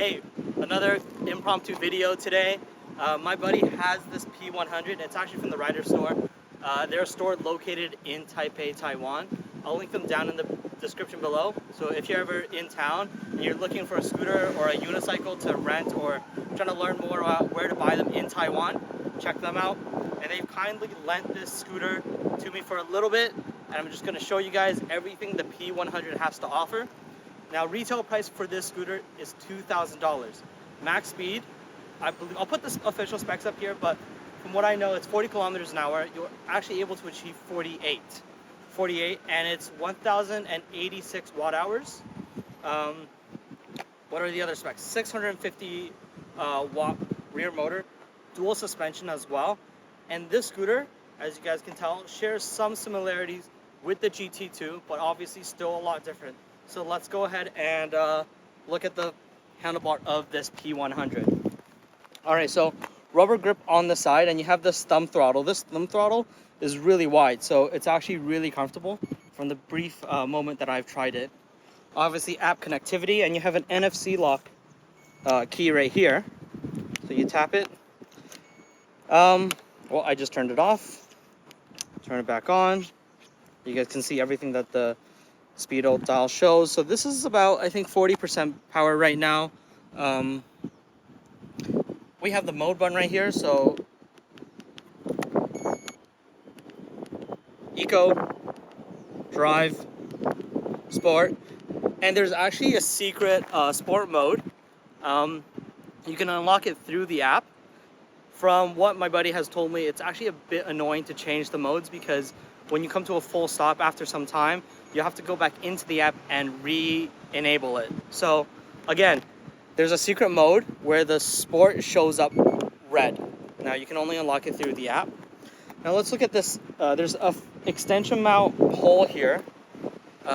Hey, another impromptu video today. My buddy has this P100. It's actually from the Rider store. They're a store located in Taipei, Taiwan. I'll link them down in the description below. So if you're ever in town and you're looking for a scooter or a unicycle to rent or trying to learn more about where to buy them in Taiwan, check them out. And they've kindly lent this scooter to me for a little bit. And I'm just going to show you guys everything the P100 has to offer. Now, retail price for this scooter is $2,000. Max speed, I believe, I'll put the official specs up here, but from what I know, it's 40 kilometers an hour. You're actually able to achieve 48, and it's 1,086 watt hours. What are the other specs? 650 watt rear motor, dual suspension as well. And this scooter, as you guys can tell, shares some similarities with the GT2, but obviously still a lot different. So let's go ahead and look at the handlebar of this P100. All right, so rubber grip on the side, and you have this thumb throttle. This thumb throttle is really wide, so it's actually really comfortable from the brief moment that I've tried it. Obviously, app connectivity, and you have an NFC lock key right here. So you tap it. Well, I just turned it off. Turn it back on. You guys can see everything that the speedo dial shows. So this is about, I think, 40% power right now. We have the mode button right here, so Eco, Drive, Sport, and there's actually a secret Sport mode. You can unlock it through the app. From what my buddy has told me, it's actually a bit annoying to change the modes because when you come to a full stop after some time, you have to go back into the app and re-enable it. So again, there's a secret mode where the Sport shows up red. Now you can only unlock it through the app. Now let's look at this. There's a extension mount hole here.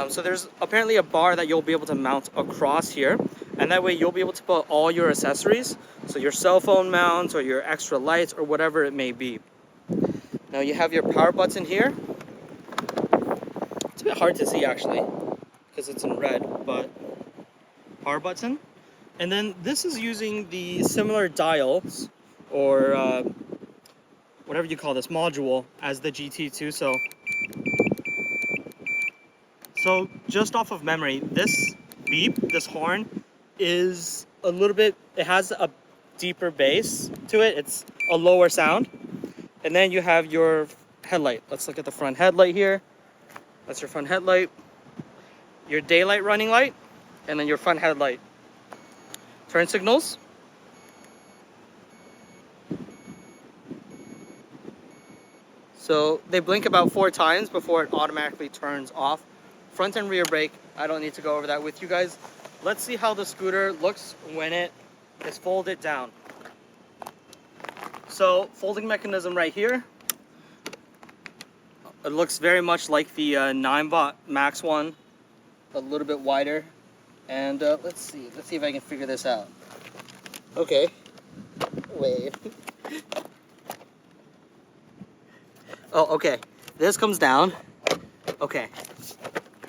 So there's apparently a bar that you'll be able to mount across here. And that way you'll be able to put all your accessories. So your cell phone mounts or your extra lights or whatever it may be. Now you have your power button here. It's a bit hard to see actually because it's in red, but power button. And then this is using the similar dials or whatever you call this module as the GT2. So just off of memory, this beep, this horn is a little bit, it has a deeper bass to it. It's a lower sound. And then you have your headlight. Let's look at the front headlight here. That's your front headlight. Your daylight running light, and then your front headlight. Turn signals. So they blink about 4 times before it automatically turns off. Front and rear brake, I don't need to go over that with you guys. Let's see how the scooter looks when it is folded down. So folding mechanism right here. It looks very much like the 9-bot Max one, a little bit wider. And let's see if I can figure this out. Okay, wait. Oh, okay. This comes down. Okay,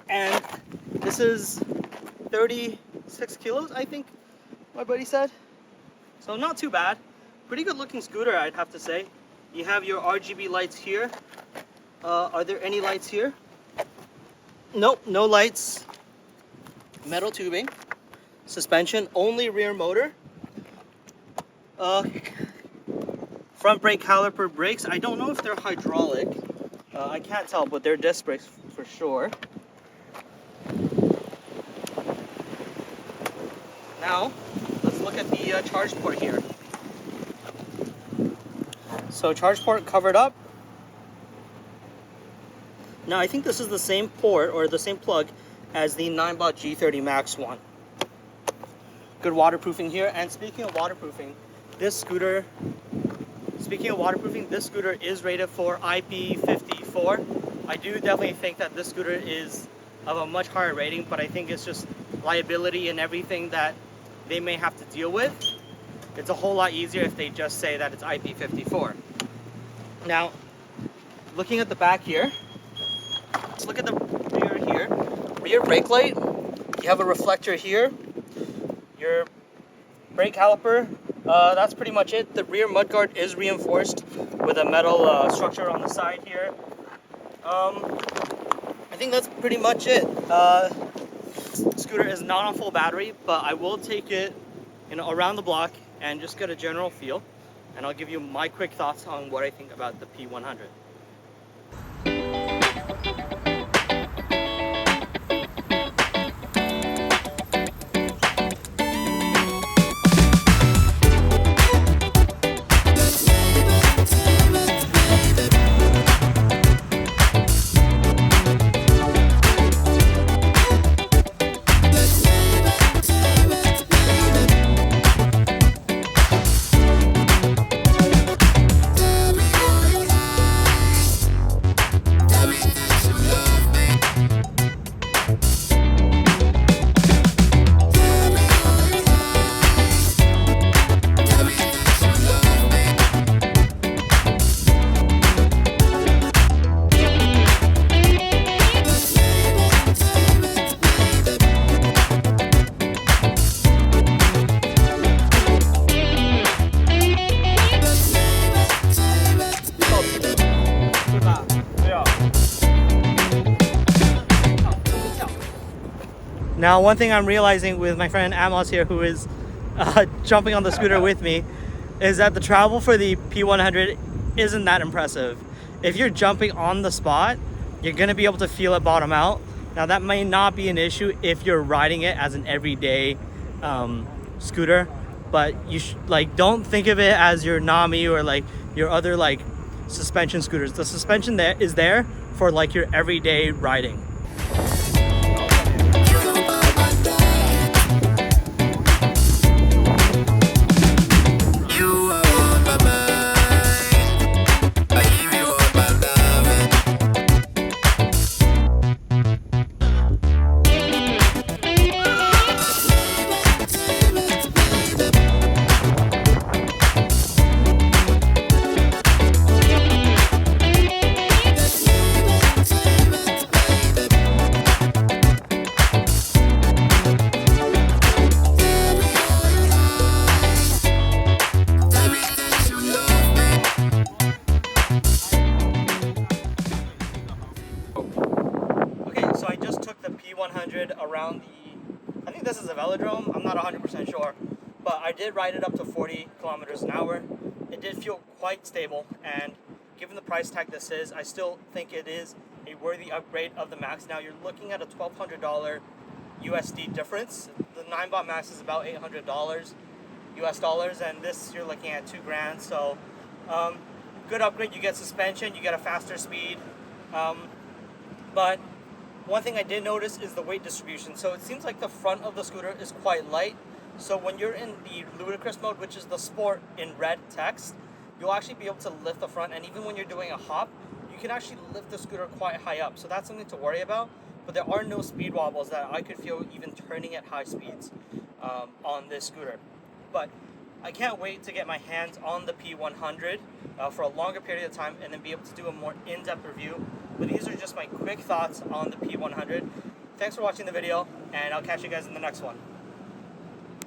and this is 36 kilos, I think my buddy said. So not too bad. Pretty good looking scooter, I'd have to say. You have your RGB lights here. Are there any lights here? Nope, no lights. Metal tubing. Suspension, only rear motor. Front brake caliper brakes. I don't know if they're hydraulic. I can't tell, but they're disc brakes for sure. Now, let's look at the charge port here. So charge port covered up. Now I think this is the same port or the same plug as the 9-bot G30 Max one. Good waterproofing here. And speaking of waterproofing, this scooter is rated for IP54. I do definitely think that this scooter is of a much higher rating, but I think it's just liability and everything that they may have to deal with. It's a whole lot easier if they just say that it's IP54. Now, looking at the back here, let's look at the rear here. Rear brake light, you have a reflector here. Your Brake caliper, that's pretty much it. The rear mudguard is reinforced with a metal structure on the side here. I think that's pretty much it. Scooter is not on full battery, but I will take it, around the block and just get a general feel, and I'll give you my quick thoughts on what I think about the P100. Now, one thing I'm realizing with my friend Amos here, who is jumping on the scooter with me, is that the travel for the P100 isn't that impressive. If you're jumping on the spot, you're gonna be able to feel it bottom out. Now, that may not be an issue if you're riding it as an everyday scooter, but you don't think of it as your Nami or like your other like suspension scooters. The suspension there is there for like your everyday riding. So I just took the P100 around I think this is a velodrome, I'm not 100% sure, but I did ride it up to 40 kilometers an hour. It did feel quite stable, and given the price tag this is, I still think it is a worthy upgrade of the Max. Now you're looking at a $1,200 USD difference. The 9-bot Max is about $800 US dollars, and this you're looking at $2,000. So good upgrade. You get suspension, you get a faster speed, but one thing I did notice is the weight distribution. So it seems like the front of the scooter is quite light. So when you're in the ludicrous mode, which is the sport in red text, you'll actually be able to lift the front, and even when you're doing a hop, you can actually lift the scooter quite high up. So that's something to worry about. But there are no speed wobbles that I could feel even turning at high speeds on this scooter. But I can't wait to get my hands on the P100 for a longer period of time and then be able to do a more in-depth review. But these are just my quick thoughts on the P100. Thanks for watching the video, and I'll catch you guys in the next one.